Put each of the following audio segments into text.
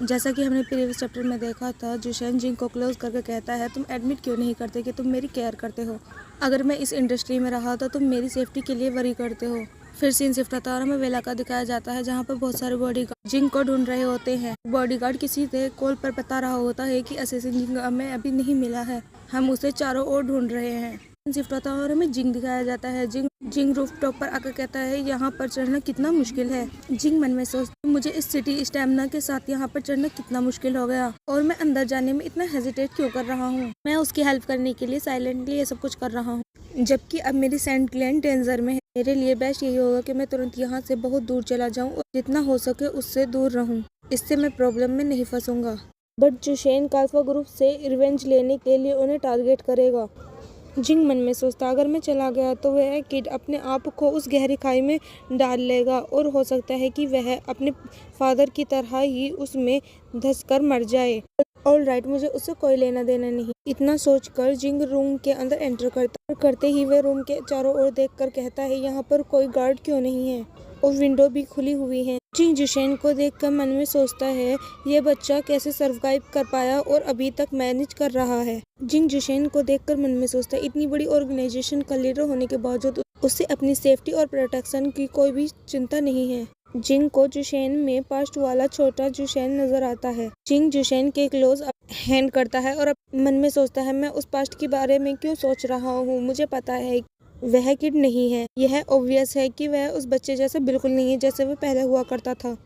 जैसा कि हमने प्रीवियस चैप्टर में देखा था, जुशेन जिंग को क्लोज करके कहता है, तुम एडमिट क्यों नहीं करते कि तुम मेरी केयर करते हो। अगर मैं इस इंडस्ट्री में रहा तो तुम मेरी सेफ्टी के लिए वरी करते हो। फिर सीन शिफ्ट होता है और हमें वेला का दिखाया जाता है, जहाँ पर बहुत सारे बॉडीगार्ड जिंग को ढूंढ रहे होते हैं। बॉडीगार्ड किसी से कॉल पर बता रहा होता है कि असैसिन जिंग हमें अभी नहीं मिला है, हम उसे चारों ओर ढूंढ रहे हैं। शिफ्ट होता है और हमें जिंग दिखाया जाता है। जिंग रूफ टॉप पर आकर कहता है, यहाँ पर चढ़ना कितना मुश्किल है। जिंग मन में सोचता, मुझे इस सिटी स्टैमिना के साथ यहाँ पर चढ़ना कितना मुश्किल हो गया और मैं अंदर जाने में इतना हेजिटेट क्यों कर रहा हूँ। मैं उसकी हेल्प करने के लिए साइलेंटली ये सब कुछ कर रहा हूँ, जबकि अब मेरी सेंट ग्लैंड डेंजर में है। मेरे लिए बेस्ट यही होगा कि मैं तुरंत यहाँ से बहुत दूर चला जाऊँ और जितना हो सके उससे दूर रहूँ, इससे मैं प्रॉब्लम में नहीं फंसूंगा। बट जुशेन काल्फा ग्रुप से रिवेंज लेने के लिए उन्हें टारगेट करेगा। जिंग मन में सोचता, अगर मैं चला गया तो वह किड अपने आप को उस गहरी खाई में डाल लेगा और हो सकता है कि वह अपने फादर की तरह ही उसमें धंसकर मर जाए। ऑलराइट, मुझे उससे कोई लेना देना नहीं। इतना सोचकर जिंग रूम के अंदर एंटर करता और करते ही वह रूम के चारों ओर देखकर कहता है, यहाँ पर कोई गार्ड क्यों नहीं है और विंडो भी खुली हुई है। जिंग जुशेन को देखकर मन में सोचता है, यह बच्चा कैसे सर्वाइव कर पाया और अभी तक मैनेज कर रहा है। जिंग जुशेन को देखकर मन में सोचता है, इतनी बड़ी ऑर्गेनाइजेशन का लीडर होने के बावजूद उससे अपनी सेफ्टी और प्रोटेक्शन की कोई भी चिंता नहीं है। जिंग को जुशेन में पास्ट वाला छोटा जुशेन नजर आता है। जिंग जुशेन के क्लोज हैंड करता है और मन में सोचता है, मैं उस पास्ट के बारे में क्यों सोच रहा हूँ। मुझे पता है वह किड नहीं है। यह ऑब्वियस है कि वह उस बच्चे जैसा बिल्कुल नहीं है जैसे वह पहले हुआ करता था।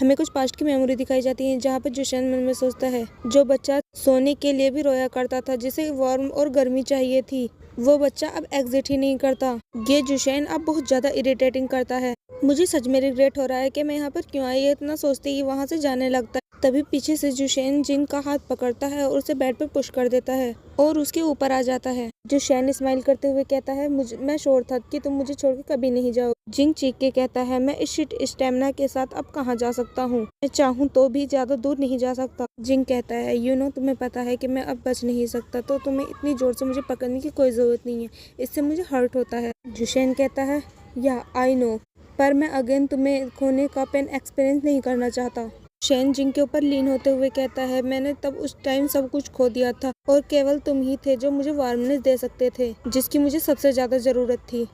हमें कुछ पास्ट की मेमोरी दिखाई जाती है, जहाँ पर जुशेन मन में सोचता है, जो बच्चा सोने के लिए भी रोया करता था, जिसे वार्म और गर्मी चाहिए थी, वो बच्चा अब एग्जिट ही नहीं करता। ये जुशेन अब बहुत ज्यादा इरिटेटिंग करता है। मुझे सच में रिग्रेट हो रहा है कि मैं यहाँ पर क्यों आई। ये इतना सोचते ही वहाँ से जाने लगता है। तभी पीछे से जुशेन जिंग का हाथ पकड़ता है और उसे बेड पर पुश कर देता है और उसके ऊपर आ जाता है। जुशेन स्माइल करते हुए कहता है, मैं श्योर था कि तुम मुझे छोड़ के कभी नहीं जाओ। जिंग चीख के कहता है, मैं इस शिट स्टेमिना के साथ अब कहाँ जा सकता हूँ। मैं चाहूँ तो भी ज्यादा दूर नहीं जा सकता। जिंग कहता है, यू नो, तुम्हें पता है कि मैं अब बच नहीं सकता, तो तुम्हें इतनी जोर से मुझे पकड़ने की कोई जरूरत नहीं है, इससे मुझे हर्ट होता है। जुशेन कहता है, या आई नो, पर मैं अगेन तुम्हें खोने का पेन एक्सपीरियंस नहीं करना चाहता। शेन जिंग के ऊपर लीन होते हुए कहता है, मैंने तब उस टाइम सब कुछ खो दिया था और केवल तुम ही थे जो मुझे वार्मनेस दे सकते थे, जिसकी मुझे सबसे ज्यादा जरूरत थी।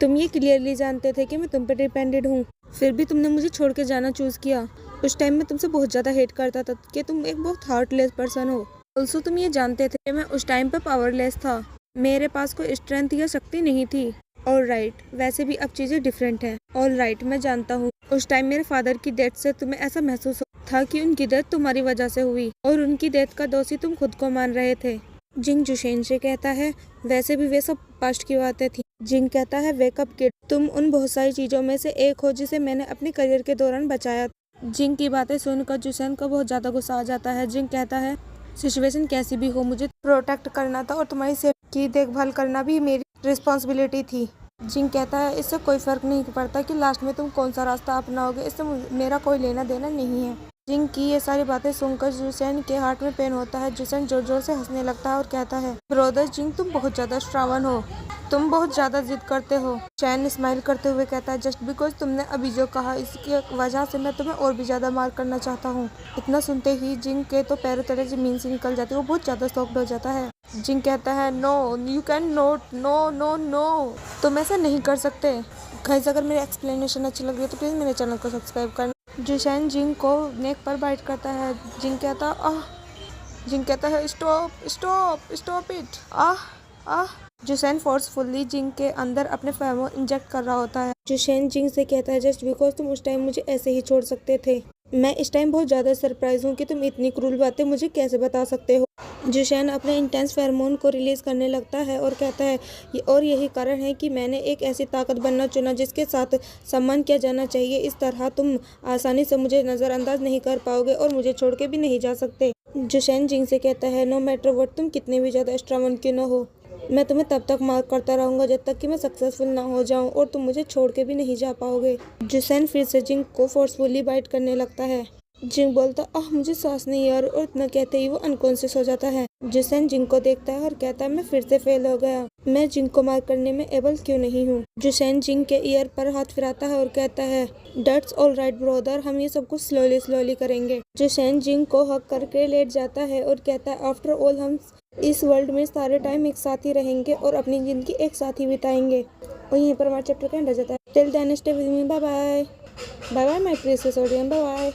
तुम ये क्लियरली जानते थे कि मैं तुम पे डिपेंडेड हूँ, फिर भी तुमने मुझे छोड़ के जाना चूज किया। उस टाइम मैं तुमसे बहुत ज्यादा हेट करता था कि तुम एक बहुत हार्टलेस पर्सन हो। ऑल्सो तुम ये जानते थे कि मैं उस टाइम पे पावरलेस था, मेरे पास कोई स्ट्रेंथ या शक्ति नहीं थी। ऑलराइट, वैसे भी अब चीजें डिफरेंट हैं। ऑलराइट, मैं जानता हूँ उस टाइम मेरे फादर की डेथ से तुम्हें ऐसा महसूस था कि उनकी डेथ तुम्हारी वजह से हुई और उनकी डेथ का दोषी तुम खुद को मान रहे थे। जिंग जुशेन से कहता है, वैसे भी वे सब पास्ट की बातें थी। जिंग कहता है, वेकअप किड, तुम उन बहुत सारी चीजों में से एक हो जिसे मैंने अपने करियर के दौरान बचाया। जिंग की बातें सुनकर जुशेन को बहुत ज्यादा गुस्सा आ जाता है। जिंग कहता है, सिचुएशन कैसी भी हो, मुझे प्रोटेक्ट करना था और तुम्हारी सेफ्टी की देखभाल करना भी मेरी रिस्पॉन्सिबिलिटी थी। जिंग कहता है, इससे कोई फर्क नहीं पड़ता कि लास्ट में तुम कौन सा रास्ता अपनाओगे, इससे मेरा कोई लेना देना नहीं है। जिंग की ये सारी बातें सुनकर जुशेन के हार्ट में पेन होता है। जुशेन जोर जोर से हंसने लगता है और कहता है, ब्रदर जिंग, तुम बहुत ज्यादा स्ट्रावन हो, तुम बहुत ज्यादा जिद करते हो। चैन स्माइल करते हुए कहता है, जस्ट बिकॉज तुमने अभी जो कहा इसकी वजह से मैं तुम्हें और भी ज्यादा मार करना चाहता हूँ। इतना सुनते ही जिंग के तो पैरों तले जमीन से निकल जाती है, वो बहुत ज्यादा शॉक्ड हो जाता है। जिंग कहता है, no you can not, no no no, तुम ऐसा नहीं कर सकते। गाइस, अगर मेरी एक्सप्लेनेशन अच्छी लग रही है तो प्लीज मेरे चैनल को सब्सक्राइब करना। जुशेन जिंग को नेक पर बाइट करता है। जिंग कहता है, stop stop stop it, Jushen forcefully Jing के अंदर अपने फेरोमोन इंजेक्ट कर रहा होता है। जुशेन जिंग से कहता है, जस्ट बिकॉज तुम उस टाइम मुझे ऐसे ही छोड़ सकते थे। मैं इस टाइम बहुत ज्यादा सरप्राइज हूँ कि तुम इतनी क्रूल बातें मुझे कैसे बता सकते हो। जुशेन अपने इंटेंस फेरोमोन को रिलीज करने लगता है और कहता है, और यही कारण है कि मैंने एक ऐसी ताकत बनना चुना जिसके साथ सम्मान किया जाना चाहिए। इस तरह तुम आसानी से मुझे नजरअंदाज नहीं कर पाओगे और मुझे छोड़ के भी नहीं जा सकते। जुशेन जिंग से कहता है, नो मैटर व्हाट, तुम कितने भी ज्यादा स्ट्रांग क्यों न हो, मैं तुम्हें तब तक मार करता रहूंगा जब तक कि मैं सक्सेसफुल ना हो जाऊं और तुम मुझे छोड़ के भी नहीं जा पाओगे। जुशेन फिर से जिंग को फोर्सफुली बाइट करने लगता है। जिंग बोलता मुझे सांस नहीं आ रही और इतना कहते ही वो अनकॉन्शियस हो जाता है। जुसेन जिंग को देखता है और कहता है मैं फिर से फेल हो गया, मैं जिंग को मार करने में एबल क्यों नहीं हूँ। जुसेन जिंग के ईयर पर हाथ फिराता है और कहता है दैट्स ऑल राइट ब्रदर, हम ये सब कुछ स्लोली स्लोली करेंगे। जुसेन जिंग को हक करके लेट जाता है और कहता है आफ्टर ऑल हम इस वर्ल्ड में सारे टाइम एक साथ ही रहेंगे और अपनी जिंदगी एक साथ ही बिताएंगे। और यहीं पर हमारा चैप्टर का एंड हो जाता है। Till then stay with me, bye bye, bye bye my precious audience, bye bye.